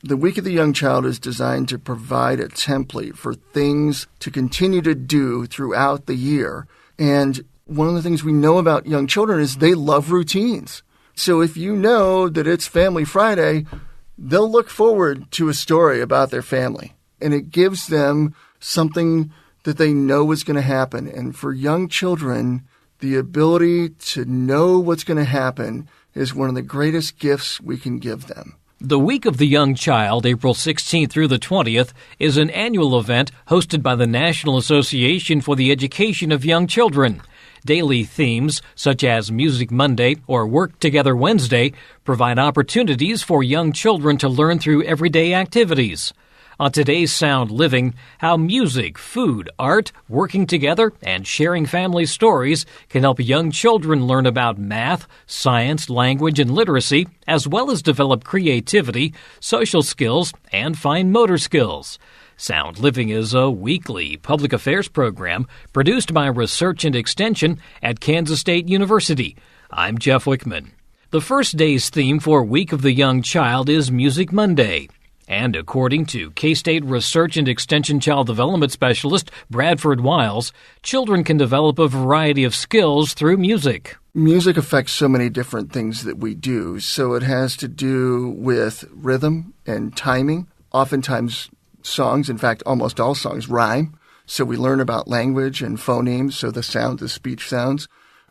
The Week of the Young Child is designed to provide a template for things to continue to do throughout the year. And one of the things we know about young children is they love routines. So if you know that it's Family Friday, they'll look forward to a story about their family. And it gives them something that they know is going to happen. And for young children, the ability to know what's going to happen is one of the greatest gifts we can give them. The Week of the Young Child, April 16th through the 20th, is an annual event hosted by the National Association for the Education of Young Children. Daily themes, such as Music Monday or Work Together Wednesday, provide opportunities for young children to learn through everyday activities. On today's Sound Living, how music, food, art, working together, and sharing family stories can help young children learn about math, science, language, and literacy, as well as develop creativity, social skills, and fine motor skills. Sound Living is a weekly public affairs program produced by Research and Extension at Kansas State University. I'm Jeff Wichman. The first day's theme for Week of the Young Child is Music Monday. And according to K-State Research and Extension Child Development Specialist Bradford Wiles, children can develop a variety of skills through music. Music affects so many different things that we do. So it has to do with rhythm and timing. Oftentimes songs, in fact, almost all songs, rhyme. So we learn about language and phonemes, so the sound, the speech sounds.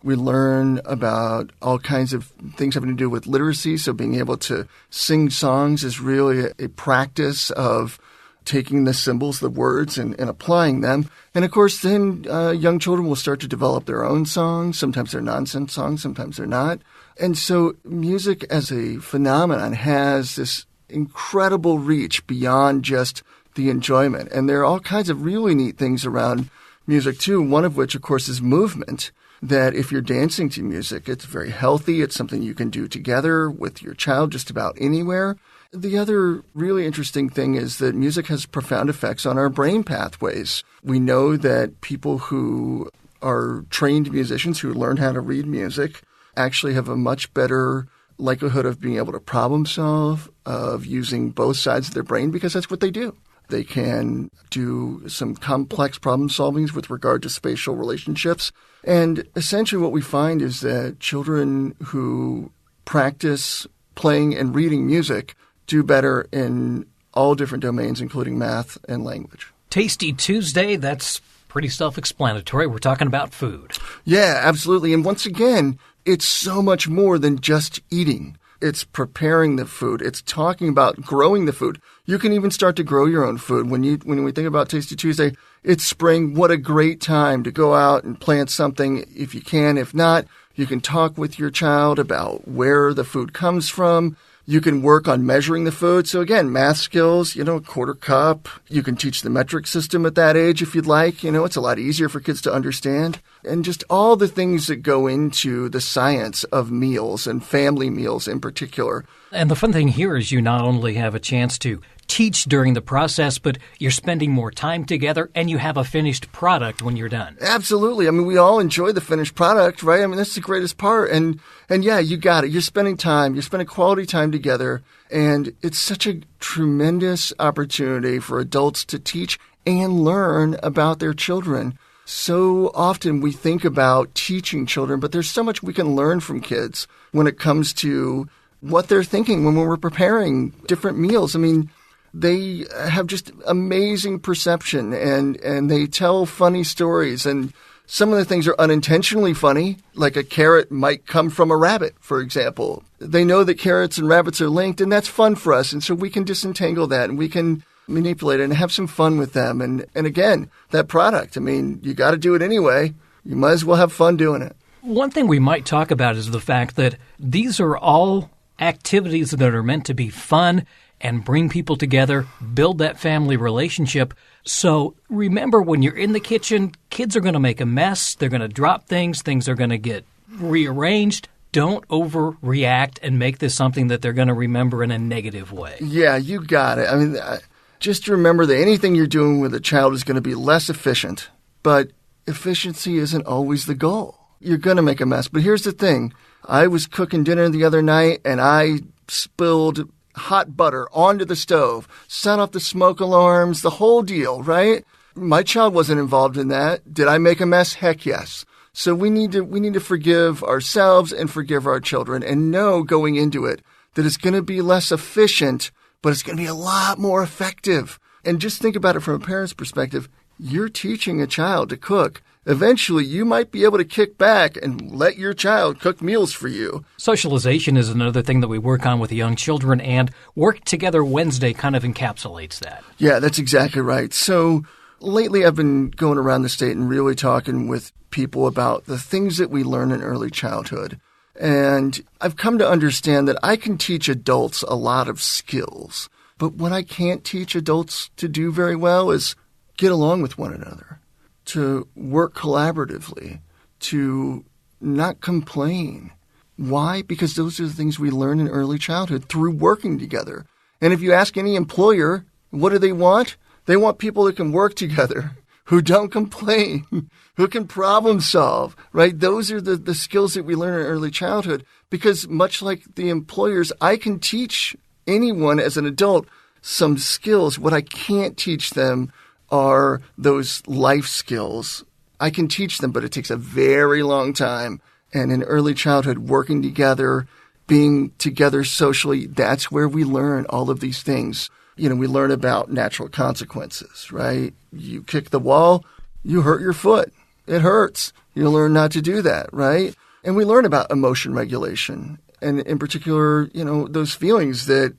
We learn about all kinds of things having to do with literacy. So being able to sing songs is really a practice of taking the symbols, the words, and applying them. And, of course, then young children will start to develop their own songs. Sometimes they're nonsense songs, sometimes they're not. And so music as a phenomenon has this incredible reach beyond just the enjoyment. And there are all kinds of really neat things around music, too, one of which, of course, is movement. That if you're dancing to music, it's very healthy. It's something you can do together with your child just about anywhere. The other really interesting thing is that music has profound effects on our brain pathways. We know that people who are trained musicians who learn how to read music actually have a much better likelihood of being able to problem solve, of using both sides of their brain, because that's what they do. They can do some complex problem solvings with regard to spatial relationships. And essentially what we find is that children who practice playing and reading music do better in all different domains, including math and language. Tasty Tuesday, that's pretty self-explanatory. We're talking about food. Yeah, absolutely. And once again, it's so much more than just eating. It's preparing the food. It's talking about growing the food. You can even start to grow your own food. When we think about Tasty Tuesday, it's spring. What a great time to go out and plant something if you can. If not, you can talk with your child about where the food comes from. You can work on measuring the food. So again, math skills, quarter cup. You can teach the metric system at that age if you'd like. It's a lot easier for kids to understand. And just all the things that go into the science of meals and family meals in particular. And the fun thing here is you not only have a chance to teach during the process, but you're spending more time together and you have a finished product when you're done. Absolutely. I mean, we all enjoy the finished product, right? I mean, that's the greatest part. And yeah, you got it. You're spending time. You're spending quality time together. And it's such a tremendous opportunity for adults to teach and learn about their children. So often we think about teaching children, but there's so much we can learn from kids when it comes to what they're thinking when we're preparing different meals. I mean, they have just amazing perception and they tell funny stories. And some of the things are unintentionally funny, like a carrot might come from a rabbit, for example. They know that carrots and rabbits are linked, and that's fun for us. And so we can disentangle that and we can manipulate it and have some fun with them. And again, that product, I mean, you got to do it anyway. You might as well have fun doing it. One thing we might talk about is the fact that these are all activities that are meant to be fun and bring people together, build that family relationship. So remember, when you're in the kitchen, kids are going to make a mess. They're going to drop things. Things are going to get rearranged. Don't overreact and make this something that they're going to remember in a negative way. Yeah, you got it. I mean, just remember that anything you're doing with a child is going to be less efficient, but efficiency isn't always the goal. You're going to make a mess. But here's the thing. I was cooking dinner the other night, and I spilled hot butter onto the stove, set off the smoke alarms, the whole deal, right? My child wasn't involved in that. Did I make a mess? Heck yes. So we need to forgive ourselves and forgive our children and know going into it that it's going to be less efficient, but it's going to be a lot more effective. And just think about it from a parent's perspective. You're teaching a child to cook. Eventually, you might be able to kick back and let your child cook meals for you. Socialization is another thing that we work on with young children, and Work Together Wednesday kind of encapsulates that. Yeah, that's exactly right. So lately, I've been going around the state and really talking with people about the things that we learn in early childhood. And I've come to understand that I can teach adults a lot of skills. But what I can't teach adults to do very well is get along with one another, to work collaboratively, to not complain. Why? Because those are the things we learn in early childhood through working together. And if you ask any employer, what do they want? They want people that can work together, who don't complain, who can problem solve, right? Those are the skills that we learn in early childhood. Because much like the employers, I can teach anyone as an adult some skills. What I can't teach them are those life skills. I can teach them, but it takes a very long time. And in early childhood, working together, being together socially, that's where we learn all of these things. We learn about natural consequences, right? You kick the wall, you hurt your foot. It hurts. You learn not to do that, right? And we learn about emotion regulation. And in particular, those feelings that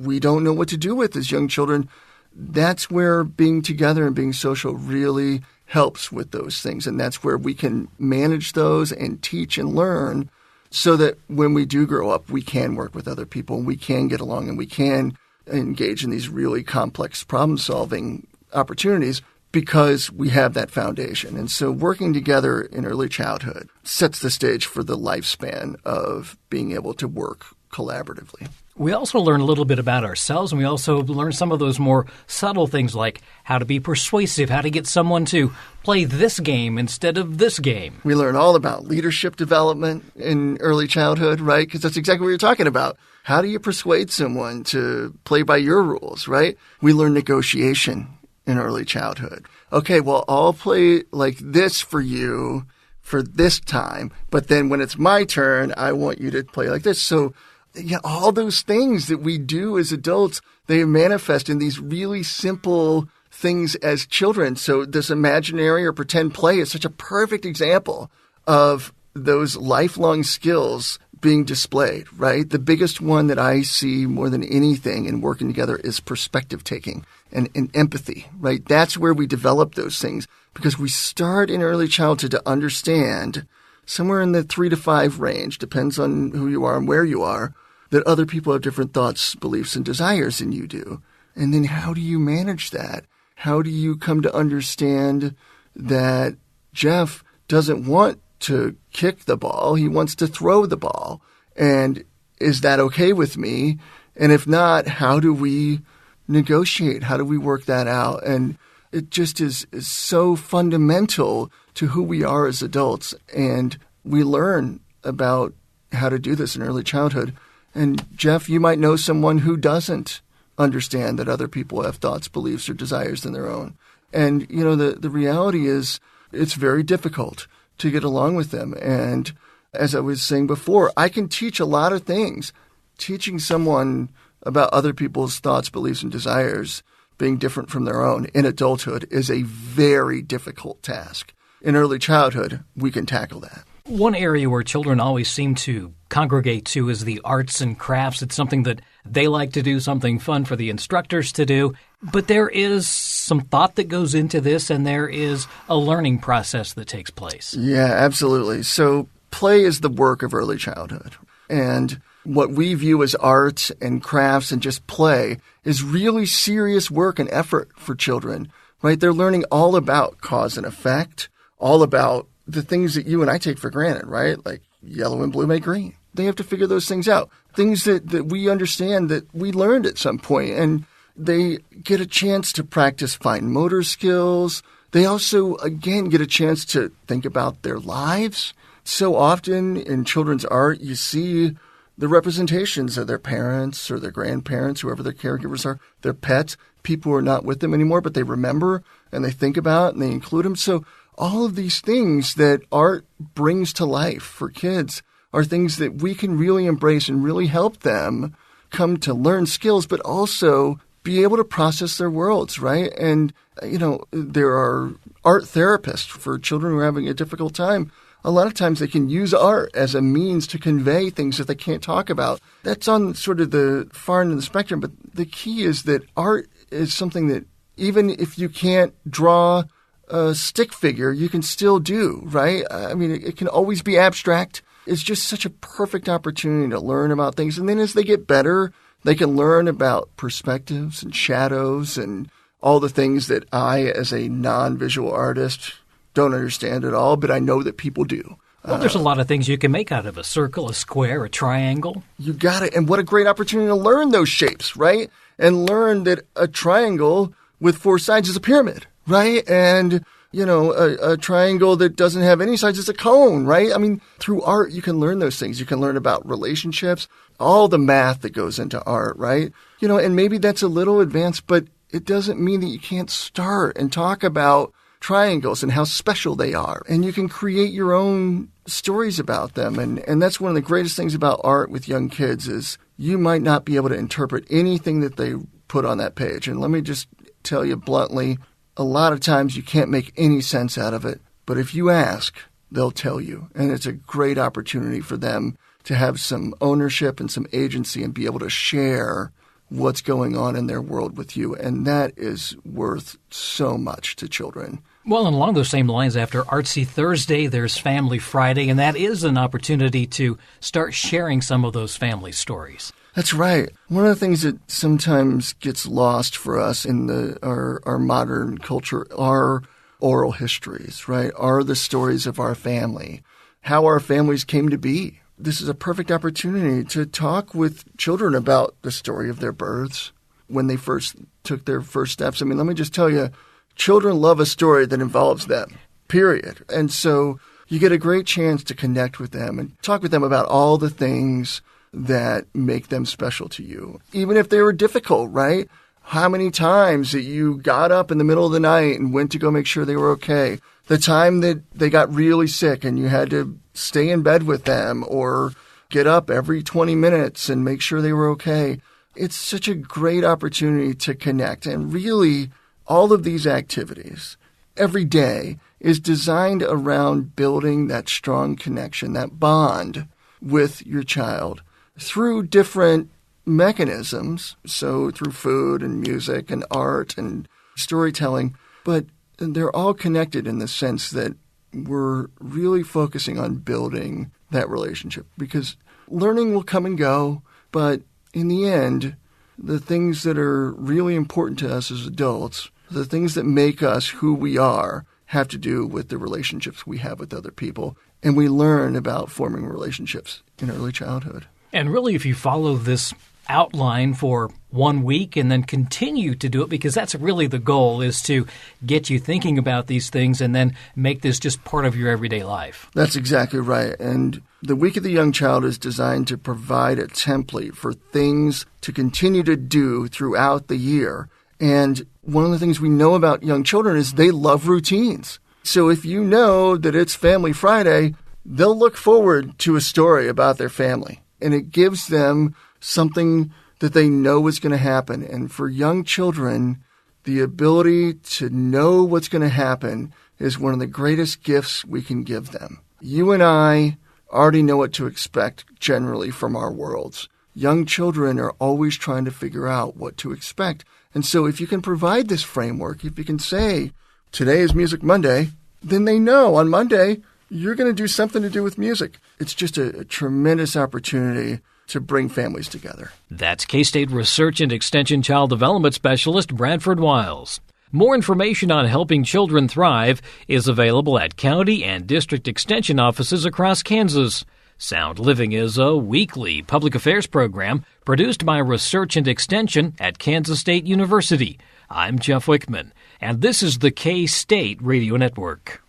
we don't know what to do with as young children. That's where being together and being social really helps with those things. And that's where we can manage those and teach and learn so that when we do grow up, we can work with other people and we can get along and we can engage in these really complex problem-solving opportunities because we have that foundation. And so working together in early childhood sets the stage for the lifespan of being able to work collaboratively. We also learn a little bit about ourselves, and we also learn some of those more subtle things like how to be persuasive, how to get someone to play this game instead of this game. We learn all about leadership development in early childhood, right? Because that's exactly what you're talking about. How do you persuade someone to play by your rules, right? We learn negotiation in early childhood. Okay, well, I'll play like this for you for this time, but then when it's my turn, I want you to play like this. So yeah, all those things that we do as adults, they manifest in these really simple things as children. So this imaginary or pretend play is such a perfect example of those lifelong skills being displayed, right? The biggest one that I see more than anything in working together is perspective taking and empathy, right? That's where we develop those things because we start in early childhood to understand somewhere in the 3 to 5 range, depends on who you are and where you are, that other people have different thoughts, beliefs, and desires than you do. And then how do you manage that? How do you come to understand that Jeff doesn't want to kick the ball? He wants to throw the ball. And is that okay with me? And if not, how do we negotiate? How do we work that out? And it just is so fundamental to who we are as adults. And we learn about how to do this in early childhood. And Jeff, you might know someone who doesn't understand that other people have thoughts, beliefs, or desires than their own. And, the reality is it's very difficult to get along with them. And as I was saying before, I can teach a lot of things. Teaching someone about other people's thoughts, beliefs, and desires being different from their own in adulthood is a very difficult task. In early childhood, we can tackle that. One area where children always seem to congregate to is the arts and crafts. It's something that they like to do, something fun for the instructors to do. But there is some thought that goes into this, and there is a learning process that takes place. Yeah, absolutely. So play is the work of early childhood. And what we view as art and crafts and just play is really serious work and effort for children, right? They're learning all about cause and effect, all about the things that you and I take for granted, right? Like yellow and blue make green. They have to figure those things out. Things that we understand that we learned at some point. And they get a chance to practice fine motor skills. They also, again, get a chance to think about their lives. So often in children's art, you see the representations of their parents or their grandparents, whoever their caregivers are, their pets, people who are not with them anymore, but they remember and they think about and they include them. So all of these things that art brings to life for kids are things that we can really embrace and really help them come to learn skills, but also be able to process their worlds, right? And, there are art therapists for children who are having a difficult time. A lot of times they can use art as a means to convey things that they can't talk about. That's on sort of the far end of the spectrum, but the key is that art is something that even if you can't draw a stick figure, you can still do, right? I mean, it can always be abstract. It's just such a perfect opportunity to learn about things. And then as they get better, they can learn about perspectives and shadows and all the things that I, as a non-visual artist, don't understand at all, but I know that people do. Well, there's a lot of things you can make out of a circle, a square, a triangle. You got it. And what a great opportunity to learn those shapes, right? And learn that a triangle with 4 sides is a pyramid, right? And, a triangle that doesn't have any sides is a cone, right? I mean, through art, you can learn those things. You can learn about relationships, all the math that goes into art, right? And maybe that's a little advanced, but it doesn't mean that you can't start and talk about triangles and how special they are. And you can create your own stories about them. And that's one of the greatest things about art with young kids is you might not be able to interpret anything that they put on that page. And let me just tell you bluntly, a lot of times you can't make any sense out of it. But if you ask, they'll tell you. And it's a great opportunity for them to have some ownership and some agency and be able to share what's going on in their world with you. And that is worth so much to children. Well, and along those same lines, after Artsy Thursday, there's Family Friday, and that is an opportunity to start sharing some of those family stories. That's right. One of the things that sometimes gets lost for us in our modern culture are oral histories, right? Are the stories of our family, how our families came to be. This is a perfect opportunity to talk with children about the story of their births, when they first took their first steps. I mean, let me just tell you, children love a story that involves them, period. And so you get a great chance to connect with them and talk with them about all the things that make them special to you, even if they were difficult, right? How many times that you got up in the middle of the night and went to go make sure they were okay? The time that they got really sick and you had to stay in bed with them or get up every 20 minutes and make sure they were okay. It's such a great opportunity to connect. And really, all of these activities every day is designed around building that strong connection, that bond with your child through different mechanisms. So through food and music and art and storytelling, but they're all connected in the sense that we're really focusing on building that relationship, because learning will come and go, but in the end, the things that are really important to us as adults, the things that make us who we are, have to do with the relationships we have with other people. And we learn about forming relationships in early childhood. And really, if you follow this outline for 1 week and then continue to do it, because that's really the goal, is to get you thinking about these things and then make this just part of your everyday life. That's exactly right. And the Week of the Young Child is designed to provide a template for things to continue to do throughout the year. And one of the things we know about young children is they love routines. So if you know that it's Family Friday, they'll look forward to a story about their family. And it gives them something that they know is going to happen. And for young children, the ability to know what's going to happen is one of the greatest gifts we can give them. You and I already know what to expect generally from our worlds. Young children are always trying to figure out what to expect. And so if you can provide this framework, if you can say, today is Music Monday, then they know on Monday you're going to do something to do with music. It's just a tremendous opportunity to bring families together. That's K-State Research and Extension Child Development Specialist Bradford Wiles. More information on helping children thrive is available at county and district extension offices across Kansas. Sound Living is a weekly public affairs program produced by Research and Extension at Kansas State University. I'm Jeff Wichman, and this is the K-State Radio Network.